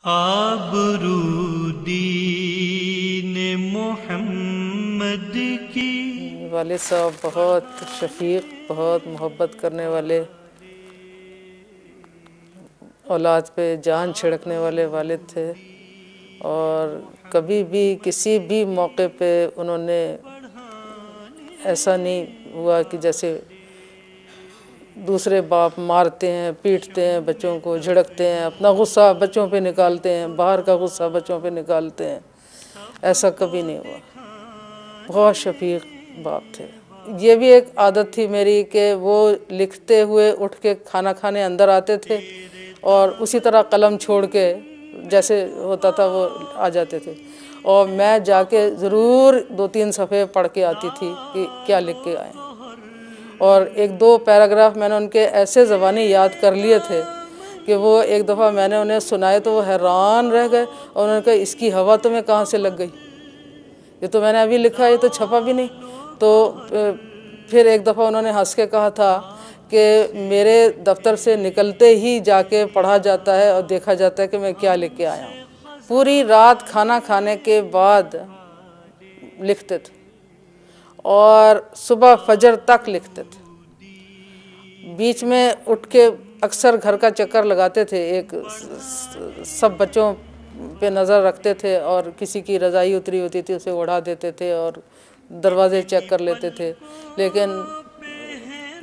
آبرو دین محمد کی۔ والد صاحب بہت شفیق، بہت محبت کرنے والے، اولاد پہ جان چھڑکنے والے والد تھے، اور کبھی بھی کسی بھی موقع پہ انہوں نے ایسا نہیں ہوا کہ جیسے دوسرے باپ مارتے ہیں، پیٹتے ہیں بچوں کو، جھڑکتے ہیں، اپنا غصہ بچوں پہ نکالتے ہیں، باہر کا غصہ بچوں پہ نکالتے ہیں، ایسا کبھی نہیں ہوا۔ بہت شفیق باپ تھے۔ یہ بھی ایک عادت تھی میری کہ وہ لکھتے ہوئے اٹھ کے کھانا کھانے اندر آتے تھے، اور اسی طرح قلم چھوڑ کے جیسے ہوتا تھا وہ آ جاتے تھے، اور میں جا کے ضرور 2-3 صفحے پڑھ کے آتی تھی کہ کیا لکھ کے آئے، اور 1-2 پیراگراف میں نے ان کے ایسے زبانی یاد کر لیے تھے کہ وہ ایک دفعہ میں نے انہیں سنائے تو وہ حیران رہ گئے، اور انہوں نے کہا اس کی ہوا تمہیں کہاں سے لگ گئی، یہ تو میں نے ابھی لکھا، یہ تو چھپا بھی نہیں۔ تو پھر ایک دفعہ انہوں نے ہنس کے کہا تھا کہ میرے دفتر سے نکلتے ہی جا کے پڑھا جاتا ہے اور دیکھا جاتا ہے کہ میں کیا لکھ کے آیا ہوں۔ پوری رات کھانا کھانے کے بعد لکھتے تھے، اور صبح فجر تک لکھتے تھے۔ بیچ میں اٹھ کے اکثر گھر کا چکر لگاتے تھے، ایک سب بچوں پہ نظر رکھتے تھے، اور کسی کی رضائی اتری ہوتی تھی اسے اڑا دیتے تھے اور دروازے چیک کر لیتے تھے، لیکن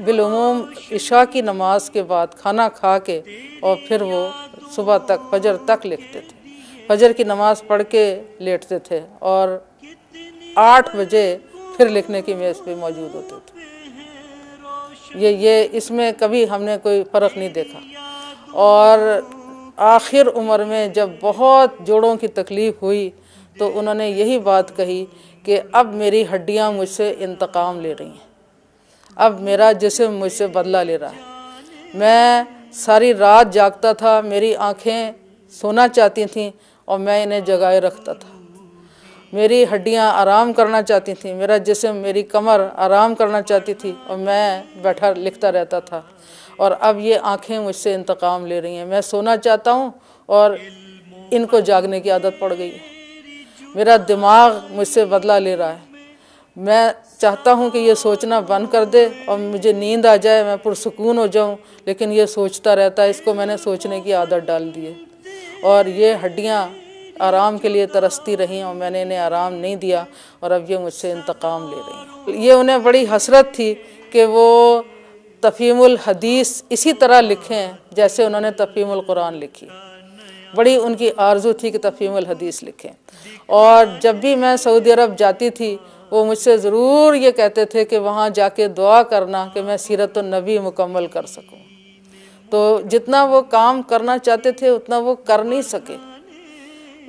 بالعموم عشاء کی نماز کے بعد کھانا کھا کے اور پھر وہ صبح تک فجر تک لکھتے تھے۔ فجر کی نماز پڑھ کے لیٹتے تھے، اور 8 بجے پھر لکھنے کی میز پہ موجود ہوتے تھے۔ یہ اس میں کبھی ہم نے کوئی فرق نہیں دیکھا۔ اور آخر عمر میں جب بہت جوڑوں کی تکلیف ہوئی تو انہوں نے یہی بات کہی کہ اب میری ہڈیاں مجھ سے انتقام لے رہی ہیں، اب میرا جسم مجھ سے بدلہ لے رہا ہے۔ میں ساری رات جاگتا تھا، میری آنکھیں سونا چاہتی تھیں اور میں انہیں جگائے رکھتا تھا، میری ہڈیاں آرام کرنا چاہتی تھیں، میرا جسم، میری کمر آرام کرنا چاہتی تھی، اور میں بیٹھا لکھتا رہتا تھا، اور اب یہ آنکھیں مجھ سے انتقام لے رہی ہیں۔ میں سونا چاہتا ہوں اور ان کو جاگنے کی عادت پڑ گئی ہے، میرا دماغ مجھ سے بدلہ لے رہا ہے، میں چاہتا ہوں کہ یہ سوچنا بند کر دے اور مجھے نیند آ جائے، میں پرسکون ہو جاؤں، لیکن یہ سوچتا رہتا ہے، اس کو میں نے سوچنے کی عادت ڈال دی ہے، اور یہ ہڈیاں آرام کے لیے ترستی رہیں اور میں نے انہیں آرام نہیں دیا، اور اب یہ مجھ سے انتقام لے رہی ہیں۔ یہ انہیں بڑی حسرت تھی کہ وہ تفہیم الحدیث اسی طرح لکھیں جیسے انہوں نے تفہیم القرآن لکھی، بڑی ان کی آرزو تھی کہ تفہیم الحدیث لکھیں۔ اور جب بھی میں سعودی عرب جاتی تھی وہ مجھ سے ضرور یہ کہتے تھے کہ وہاں جا کے دعا کرنا کہ میں سیرت النبی مکمل کر سکوں۔ تو جتنا وہ کام کرنا چاہتے تھے اتنا وہ کر نہیں سکے،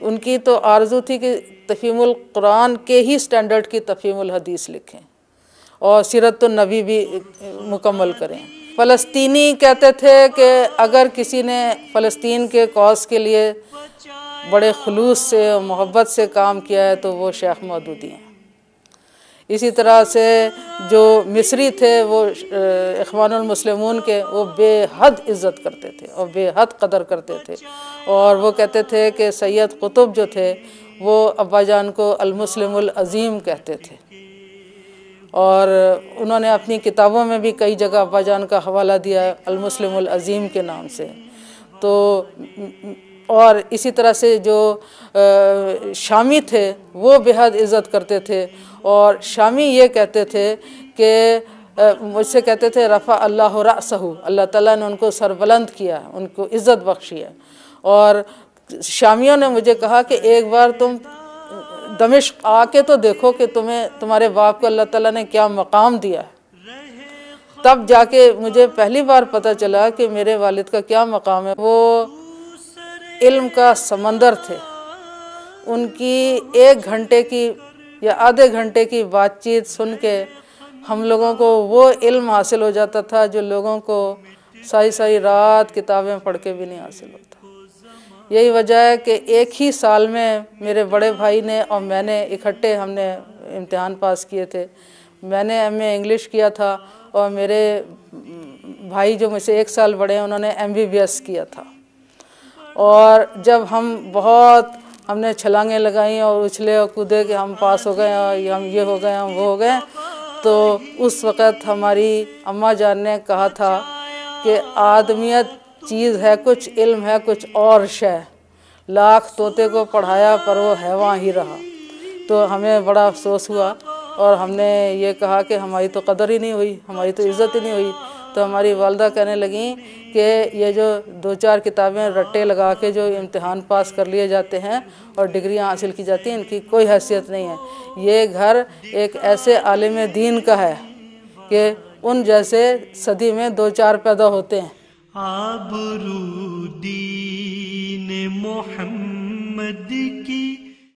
ان کی تو آرزو تھی کہ تفہیم القرآن کے ہی سٹینڈرڈ کی تفہیم الحدیث لکھیں اور سیرت النبی بھی مکمل کریں۔ فلسطینی کہتے تھے کہ اگر کسی نے فلسطین کے کاز کے لیے بڑے خلوص سے اور محبت سے کام کیا ہے تو وہ شیخ مودودی ہیں۔ اسی طرح سے جو مصری تھے وہ اخوان المسلمون کے، وہ بے حد عزت کرتے تھے اور بے حد قدر کرتے تھے، اور وہ کہتے تھے کہ سید قطب جو تھے وہ ابا جان کو المسلم العظیم کہتے تھے، اور انہوں نے اپنی کتابوں میں بھی کئی جگہ ابا جان کا حوالہ دیا ہے المسلم العظیم کے نام سے۔ تو اور اسی طرح سے جو شامی تھے وہ بے حد عزت کرتے تھے، اور شامی یہ کہتے تھے کہ مجھ سے کہتے تھے رفع اللہ رأسہ، اللہ تعالیٰ نے ان کو سربلند کیا، ان کو عزت بخشی ہے۔ اور شامیوں نے مجھے کہا کہ ایک بار تم دمشق آ کے تو دیکھو کہ تمہارے باپ کو اللہ تعالیٰ نے کیا مقام دیا ہے۔ تب جا کے مجھے پہلی بار پتہ چلا کہ میرے والد کا کیا مقام ہے۔ وہ علم کا سمندر تھے، ان کی 1 گھنٹے کی یا آدھے گھنٹے کی بات چیت سن کے ہم لوگوں کو وہ علم حاصل ہو جاتا تھا جو لوگوں کو ساری رات کتابیں پڑھ کے بھی نہیں حاصل ہوتا۔ یہی وجہ ہے کہ ایک ہی سال میں میرے بڑے بھائی نے اور میں نے اکٹھے ہم نے امتحان پاس کیے تھے۔ میں نے ایم اے انگلش کیا تھا، اور میرے بھائی جو مجھ سے 1 سال بڑے ہیں انہوں نے MBBS کیا تھا، اور جب ہم نے چھلانگیں لگائیں اور اچھلے اور کودے کہ ہم پاس ہو گئے اور ہم یہ ہو گئے ہم وہ ہو گئے، تو اس وقت ہماری اماں جان نے کہا تھا کہ آدمیت چیز ہے کچھ، علم ہے کچھ اور شے، لاکھ طوطے کو پڑھایا پر وہ حیواں ہی رہا۔ تو ہمیں بڑا افسوس ہوا اور ہم نے یہ کہا کہ ہماری تو قدر ہی نہیں ہوئی، ہماری تو عزت ہی نہیں ہوئی۔ تو ہماری والدہ کہنے لگیں کہ یہ جو 2-4 کتابیں رٹے لگا کے جو امتحان پاس کر لیے جاتے ہیں اور ڈگریاں حاصل کی جاتی ہیں، ان کی کوئی حیثیت نہیں ہے۔ یہ گھر ایک ایسے عالم دین کا ہے کہ ان جیسے صدی میں 2-4 پیدا ہوتے ہیں۔ آبرو دین محمد کی